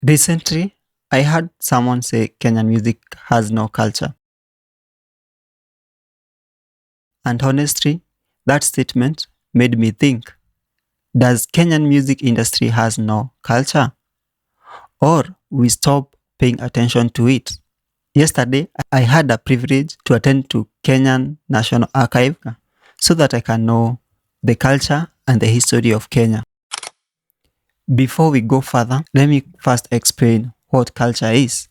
Recently, I heard someone say Kenyan music has no culture. And honestly, that statement made me think, does Kenyan music industry has no culture? Or we stop paying attention to it? Yesterday, I had the privilege to attend to Kenyan National Archive so that I can know the culture and the history of Kenya. Before we go further, let me first explain what culture is.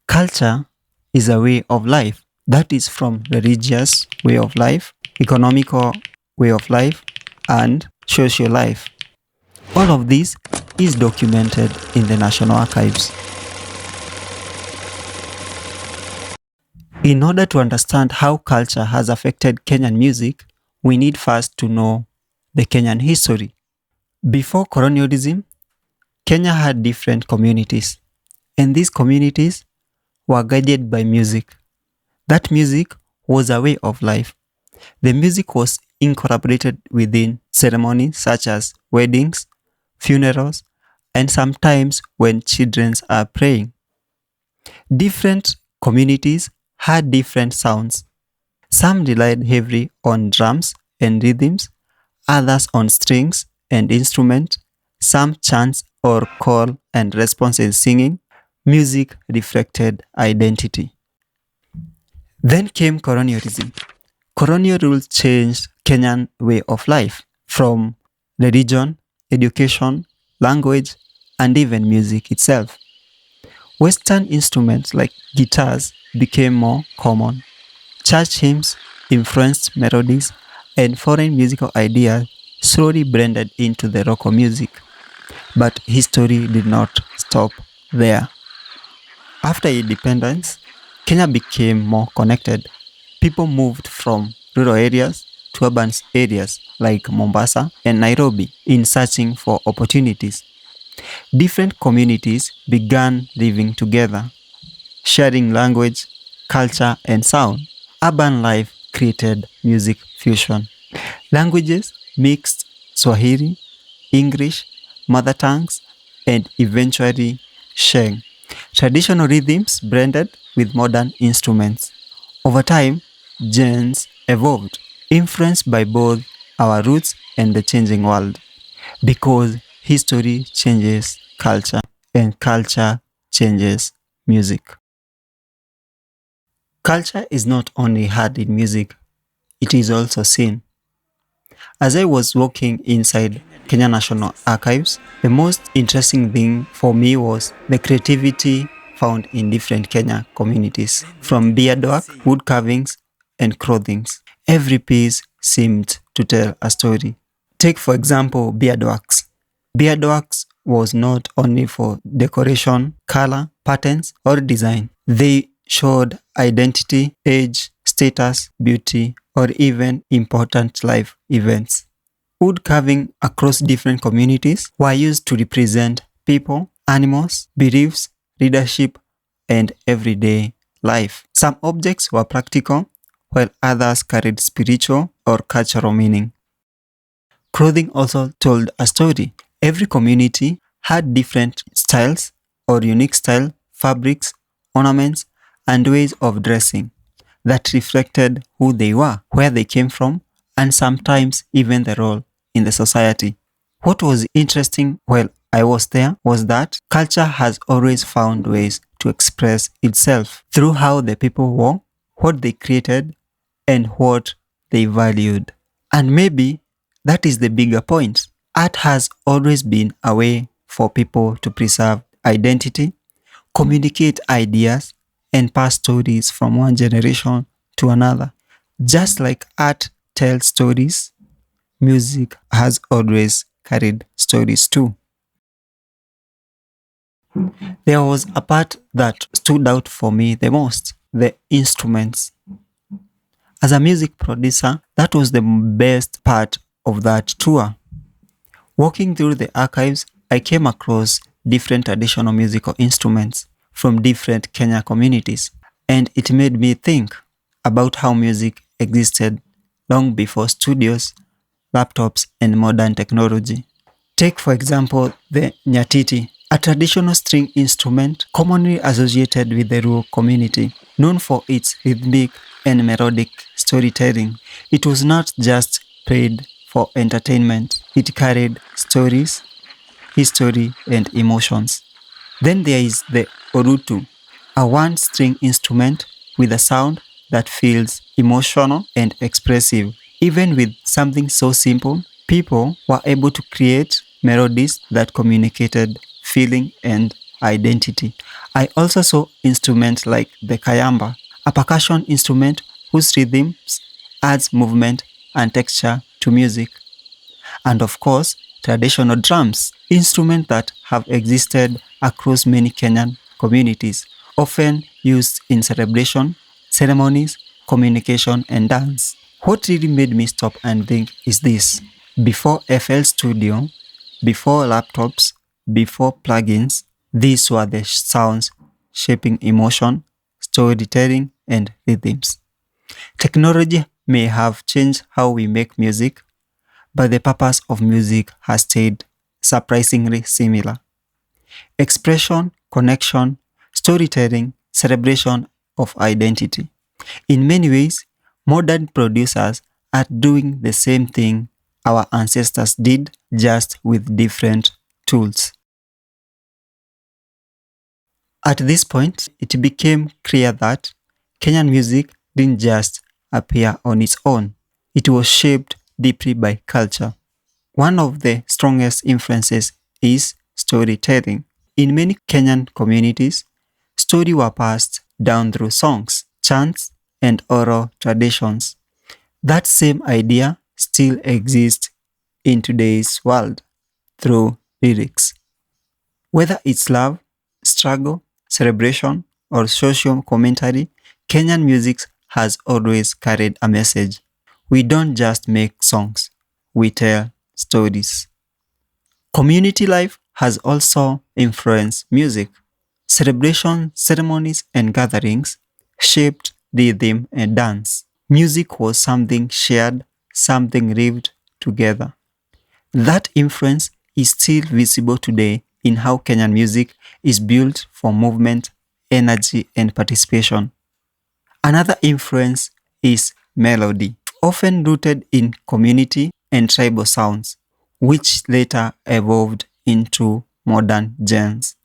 Culture is a way of life that is from religious way of life, economical way of life, and social life. All of this is documented in the National Archives. In order to understand how culture has affected Kenyan music, we need first to know the Kenyan history. Before colonialism, Kenya had different communities, and these communities were guided by music. That music was a way of life. The music was incorporated within ceremonies such as weddings, funerals, and sometimes when children are praying. Different communities had different sounds. Some relied heavily on drums and rhythms, others on strings and instruments, some chants or call and response in singing. Music reflected identity. Then came colonialism. Colonial rule changed Kenyan way of life from religion, education, language, and even music itself. Western instruments like guitars became more common. Church hymns influenced melodies, and foreign musical ideas slowly blended into the local music. But history did not stop there. After independence, Kenya became more connected. People moved from rural areas to urban areas like Mombasa and Nairobi in searching for opportunities. Different communities began living together, sharing language, culture, and sound. Urban life created music fusion. Languages mixed Swahili, English, mother tongues, and eventually Sheng. Traditional rhythms blended with modern instruments. Over time, genres evolved, influenced by both our roots and the changing world. Because history changes culture and culture changes music. Culture is not only heard in music, it is also seen. As I was walking inside Kenya National Archives, the most interesting thing for me was the creativity found in different Kenya communities, from beadwork, wood carvings, and clothings. Every piece seemed to tell a story. Take, for example, beadworks. Beadworks was not only for decoration, color, patterns, or design. They showed identity, age, status, beauty, or even important life events. Wood carving across different communities were used to represent people, animals, beliefs, leadership, and everyday life. Some objects were practical, while others carried spiritual or cultural meaning. Clothing also told a story. Every community had different styles or unique style, fabrics, ornaments, and ways of dressing that reflected who they were, where they came from, and sometimes even the role in the society. What was interesting while I was there was that culture has always found ways to express itself through how the people wore, what they created, and what they valued. And maybe that is the bigger point. Art has always been a way for people to preserve identity, communicate ideas, and pass stories from one generation to another. Just like art tells stories, music has always carried stories too. There was a part that stood out for me the most, the instruments. As a music producer, that was the best part of that tour. Walking through the archives, I came across different traditional musical instruments from different Kenya communities, and it made me think about how music existed long before studios, laptops, and modern technology. Take, for example, the Nyatiti. a traditional string instrument commonly associated with the rural community, known for its rhythmic and melodic storytelling. It was not just played for entertainment, it carried stories, history, and emotions. Then there is the Orutu, a one string instrument with a sound that feels emotional and expressive. Even with something so simple, people were able to create melodies that communicated feeling and identity. I also saw instruments like the Kayamba, a percussion instrument whose rhythms adds movement and texture to music. And of course, traditional drums, instruments that have existed across many Kenyan communities, often used in celebration, ceremonies, communication, and dance. What really made me stop and think is this: before FL Studio, before laptops, before plugins, these were the sounds shaping emotion, storytelling, and rhythms. Technology may have changed how we make music, but the purpose of music has stayed surprisingly similar. Expression, connection, storytelling, celebration of identity. In many ways, modern producers are doing the same thing our ancestors did, just with different tools. At this point, it became clear that Kenyan music didn't just appear on its own, it was shaped deeply by culture. One of the strongest influences is storytelling. In many Kenyan communities, stories were passed down through songs, chants, and oral traditions. That same idea still exists in today's world through lyrics. Whether it's love, struggle, celebration, or social commentary, Kenyan music has always carried a message. We don't just make songs, we tell stories. Community life has also influenced music. Celebration, ceremonies, and gatherings shaped rhythm and dance. Music was something shared, something lived together. That influence is still visible today in how Kenyan music is built for movement, energy, and participation. Another influence is melody, often rooted in community and tribal sounds, which later evolved into modern genres.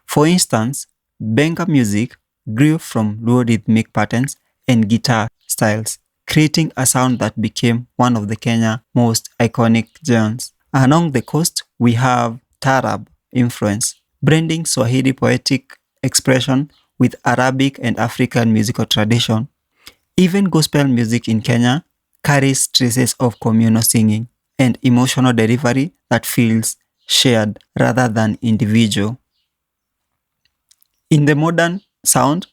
For instance, Benga music grew from low rhythmic patterns and guitar styles, creating a sound that became one of the Kenya's most iconic genres. Along the coast, we have Tarab influence, blending Swahili poetic expression with Arabic and African musical tradition. Even gospel music in Kenya carries traces of communal singing and emotional delivery that feels shared rather than individual. In the modern sound,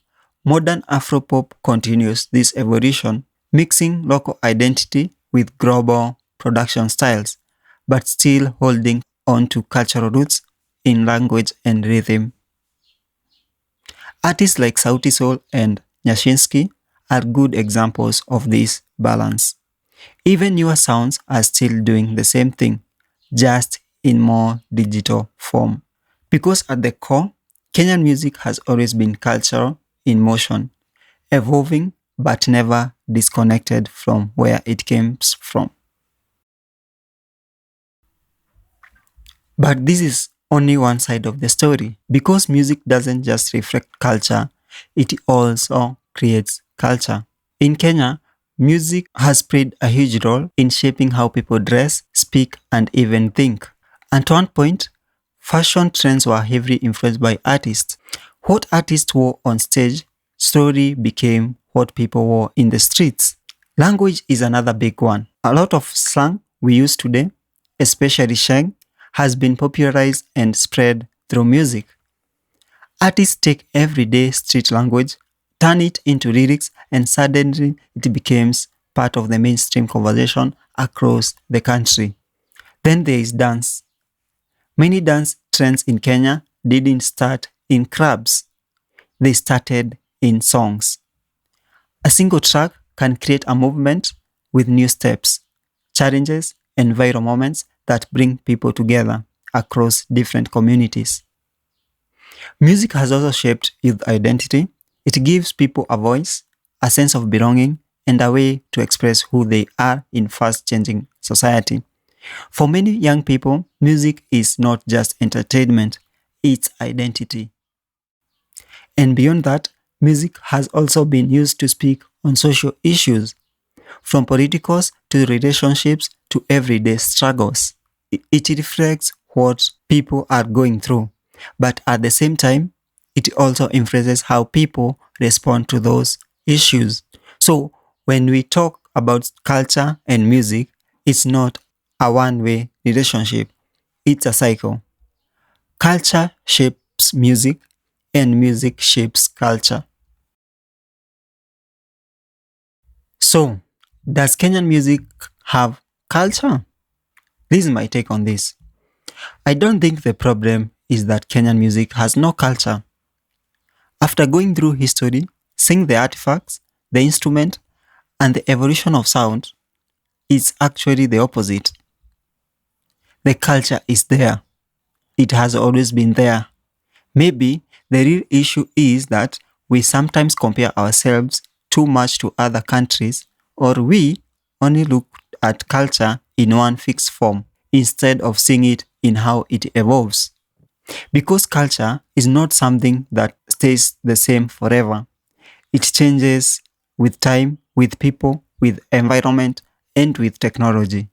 modern Afropop continues this evolution, mixing local identity with global production styles, but still holding on to cultural roots in language and rhythm. Artists like Sauti Sol and Nyashinsky are good examples of this balance. Even newer sounds are still doing the same thing, just in more digital form. Because at the core, Kenyan music has always been cultural in motion, evolving but never disconnected from where it came from. But this is only one side of the story, because music doesn't just reflect culture, it also creates culture. In Kenya, music has played a huge role in shaping how people dress, speak, and even think. At one point, fashion trends were heavily influenced by artists. What artists wore on stage slowly became what people wore in the streets. Language is another big one. A lot of slang we use today, especially slang, has been popularized and spread through music. Artists take everyday street language, turn it into lyrics, and suddenly it becomes part of the mainstream conversation across the country. Then there is dance. Many dance trends in Kenya didn't start in clubs, they started in songs. A single track can create a movement with new steps, challenges, and viral moments that bring people together across different communities. Music has also shaped youth identity. It gives people a voice, a sense of belonging, and a way to express who they are in fast changing society. For many young people, music is not just entertainment, it's identity. And beyond that, music has also been used to speak on social issues, from politicals to relationships to everyday struggles. It reflects what people are going through, but at the same time, it also influences how people respond to those issues. So, when we talk about culture and music, it's not a one way relationship, it's a cycle. Culture shapes music, and music shapes culture. So, does Kenyan music have culture? This is my take on this. I don't think the problem is that Kenyan music has no culture. After going through history, seeing the artifacts, the instrument, and the evolution of sound, it's actually the opposite. The culture is there. It has always been there. Maybe the real issue is that we sometimes compare ourselves too much to other countries, or we only look at culture in one fixed form instead of seeing it in how it evolves. Because culture is not something that stays the same forever. It changes with time, with people, with environment, and with technology.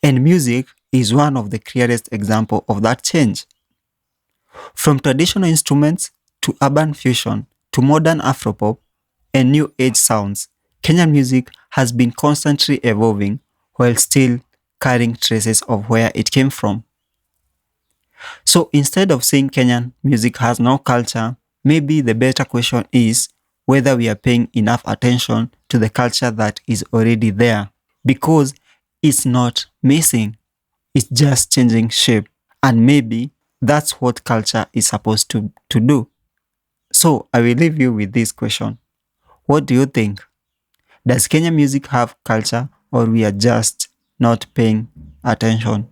And music is one of the clearest examples of that change. From traditional instruments to urban fusion to modern Afropop and new age sounds, Kenyan music has been constantly evolving while still carrying traces of where it came from. So instead of saying Kenyan music has no culture, maybe the better question is whether we are paying enough attention to the culture that is already there. Because it's not missing, it's just changing shape. And maybe that's what culture is supposed to do. So I will leave you with this question. What do you think? Does Kenyan music have culture or we are just not paying attention?